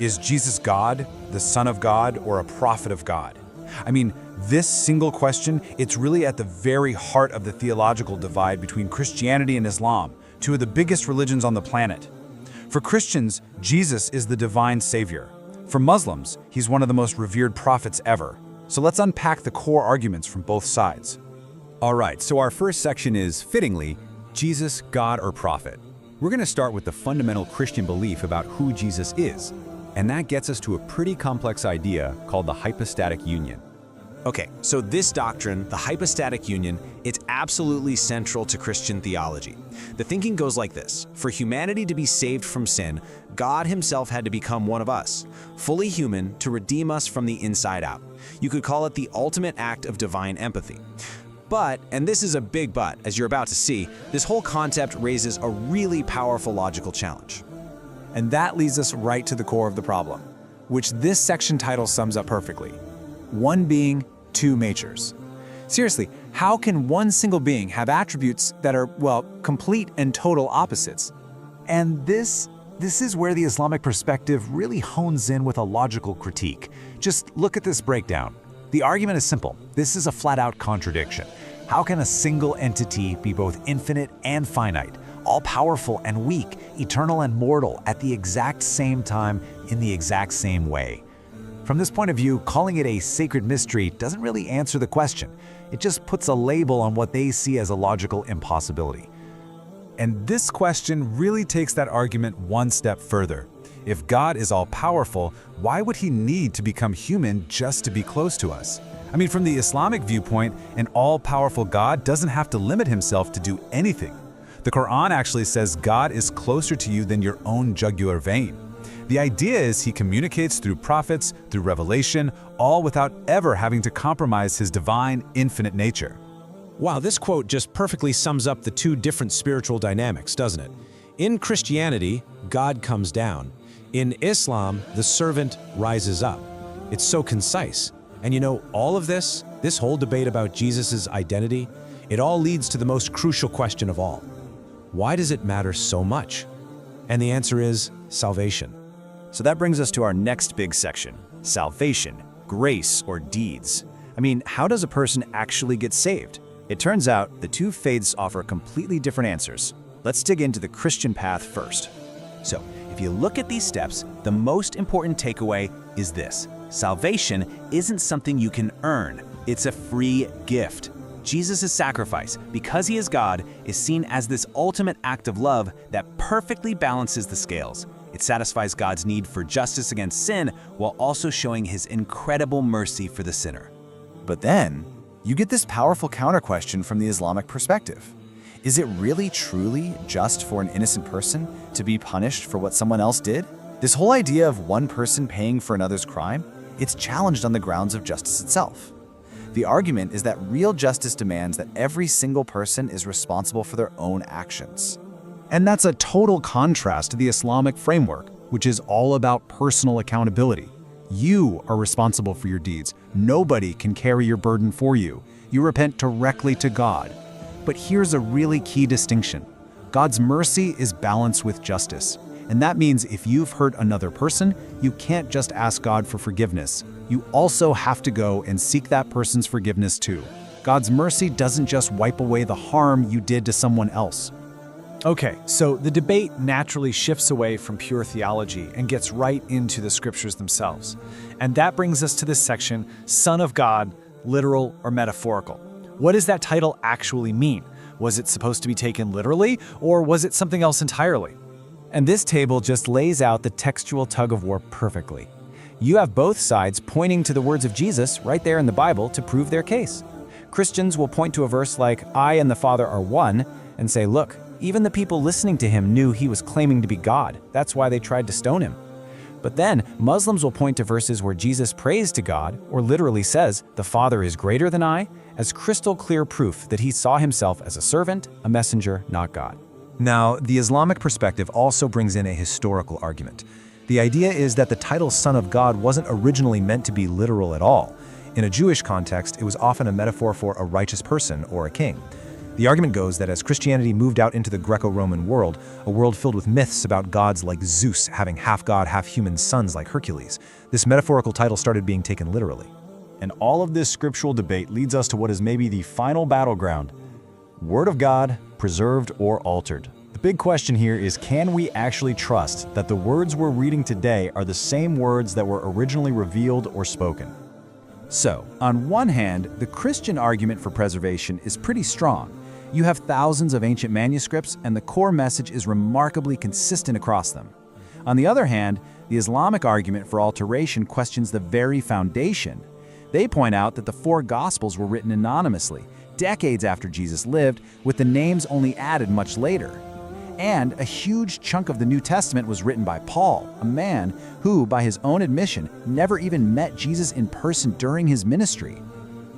Is Jesus God, the Son of God, or a prophet of God? I mean, this single question, it's really at the very heart of the theological divide between Christianity and Islam, two of the biggest religions on the planet. For Christians, Jesus is the divine savior. For Muslims, he's one of the most revered prophets ever. So let's unpack the core arguments from both sides. All right, so our first section is, fittingly, Jesus, God or prophet. We're going to start with the fundamental Christian belief about who Jesus is, and that gets us to a pretty complex idea called the hypostatic union. Okay, so this doctrine, the hypostatic union, it's absolutely central to Christian theology. The thinking goes like this: for humanity to be saved from sin, God himself had to become one of us, fully human, to redeem us from the inside out. You could call it the ultimate act of divine empathy. But, and this is a big but, as you're about to see, this whole concept raises a really powerful logical challenge. And that leads us right to the core of the problem, which this section title sums up perfectly. One being, two natures. Seriously, how can one single being have attributes that are, well, complete and total opposites? And this is where the Islamic perspective really hones in with a logical critique. Just look at this breakdown. The argument is simple. This is a flat-out contradiction. How can a single entity be both infinite and finite, all-powerful and weak, eternal and mortal at the exact same time in the exact same way? From this point of view, calling it a sacred mystery doesn't really answer the question. It just puts a label on what they see as a logical impossibility. And this question really takes that argument one step further. If God is all-powerful, why would he need to become human just to be close to us? I mean, from the Islamic viewpoint, an all-powerful God doesn't have to limit himself to do anything. The Quran actually says God is closer to you than your own jugular vein. The idea is he communicates through prophets, through revelation, all without ever having to compromise his divine, infinite nature. Wow, this quote just perfectly sums up the two different spiritual dynamics, doesn't it? In Christianity, God comes down. In Islam, the servant rises up. It's so concise. And you know, all of this whole debate about Jesus' identity, it all leads to the most crucial question of all. Why does it matter so much? And the answer is salvation. So that brings us to our next big section, salvation, grace, or deeds. I mean, how does a person actually get saved? It turns out the two faiths offer completely different answers. Let's dig into the Christian path first. So, if you look at these steps, the most important takeaway is this: salvation isn't something you can earn, it's a free gift. Jesus' sacrifice, because he is God, is seen as this ultimate act of love that perfectly balances the scales. It satisfies God's need for justice against sin while also showing his incredible mercy for the sinner. But then, you get this powerful counter-question from the Islamic perspective. Is it really truly just for an innocent person to be punished for what someone else did? This whole idea of one person paying for another's crime, it's challenged on the grounds of justice itself. The argument is that real justice demands that every single person is responsible for their own actions. And that's a total contrast to the Islamic framework, which is all about personal accountability. You are responsible for your deeds. Nobody can carry your burden for you. You repent directly to God. But here's a really key distinction. God's mercy is balanced with justice. And that means if you've hurt another person, you can't just ask God for forgiveness. You also have to go and seek that person's forgiveness too. God's mercy doesn't just wipe away the harm you did to someone else. Okay, so the debate naturally shifts away from pure theology and gets right into the scriptures themselves. And that brings us to this section, Son of God, literal or metaphorical. What does that title actually mean? Was it supposed to be taken literally, or was it something else entirely? And this table just lays out the textual tug-of-war perfectly. You have both sides pointing to the words of Jesus right there in the Bible to prove their case. Christians will point to a verse like, "I and the Father are one," and say, look, even the people listening to him knew he was claiming to be God. That's why they tried to stone him. But then Muslims will point to verses where Jesus prays to God, or literally says, "The Father is greater than I," as crystal clear proof that he saw himself as a servant, a messenger, not God. Now, the Islamic perspective also brings in a historical argument. The idea is that the title Son of God wasn't originally meant to be literal at all. In a Jewish context, it was often a metaphor for a righteous person or a king. The argument goes that as Christianity moved out into the Greco-Roman world, a world filled with myths about gods like Zeus having half-god, half-human sons like Hercules, this metaphorical title started being taken literally. And all of this scriptural debate leads us to what is maybe the final battleground: Word of God, preserved or altered. The big question here is, can we actually trust that the words we're reading today are the same words that were originally revealed or spoken? So, on one hand, the Christian argument for preservation is pretty strong. You have thousands of ancient manuscripts, and the core message is remarkably consistent across them. On the other hand, the Islamic argument for alteration questions the very foundation. They point out that the four Gospels were written anonymously, decades after Jesus lived, with the names only added much later. And a huge chunk of the New Testament was written by Paul, a man who, by his own admission, never even met Jesus in person during his ministry.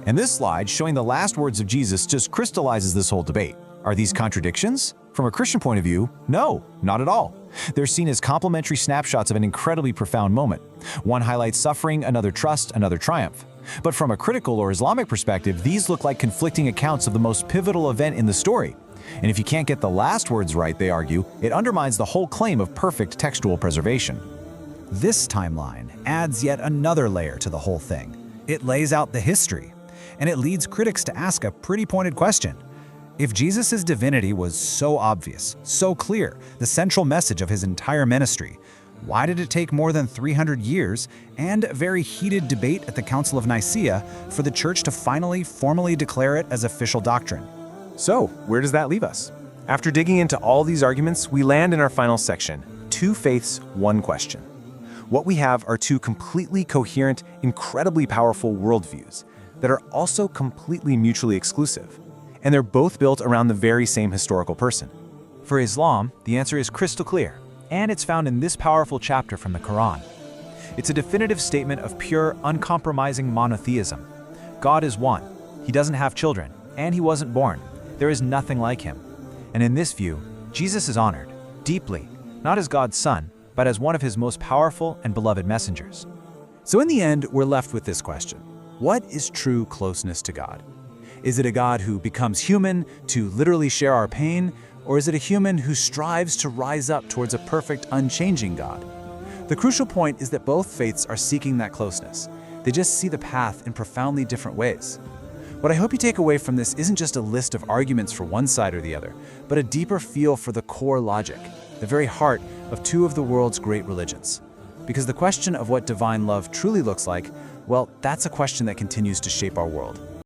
And this slide, showing the last words of Jesus, just crystallizes this whole debate. Are these contradictions? From a Christian point of view, no, not at all. They're seen as complementary snapshots of an incredibly profound moment. One highlights suffering, another trust, another triumph. But from a critical or Islamic perspective, these look like conflicting accounts of the most pivotal event in the story. And if you can't get the last words right, they argue, it undermines the whole claim of perfect textual preservation. This timeline adds yet another layer to the whole thing. It lays out the history, and it leads critics to ask a pretty pointed question. If Jesus' divinity was so obvious, so clear, the central message of his entire ministry, why did it take more than 300 years and a very heated debate at the Council of Nicaea for the Church to finally formally declare it as official doctrine? So, where does that leave us? After digging into all these arguments, we land in our final section: two faiths, one question. What we have are two completely coherent, incredibly powerful worldviews that are also completely mutually exclusive. And they're both built around the very same historical person. For Islam, the answer is crystal clear, and it's found in this powerful chapter from the Quran. It's a definitive statement of pure, uncompromising monotheism. God is one. He doesn't have children, and he wasn't born. There is nothing like him. And in this view, Jesus is honored, deeply, not as God's son, but as one of his most powerful and beloved messengers. So in the end, we're left with this question: what is true closeness to God? Is it a God who becomes human to literally share our pain, or is it a human who strives to rise up towards a perfect, unchanging God? The crucial point is that both faiths are seeking that closeness. They just see the path in profoundly different ways. What I hope you take away from this isn't just a list of arguments for one side or the other, but a deeper feel for the core logic, the very heart of two of the world's great religions. Because the question of what divine love truly looks like, well, that's a question that continues to shape our world.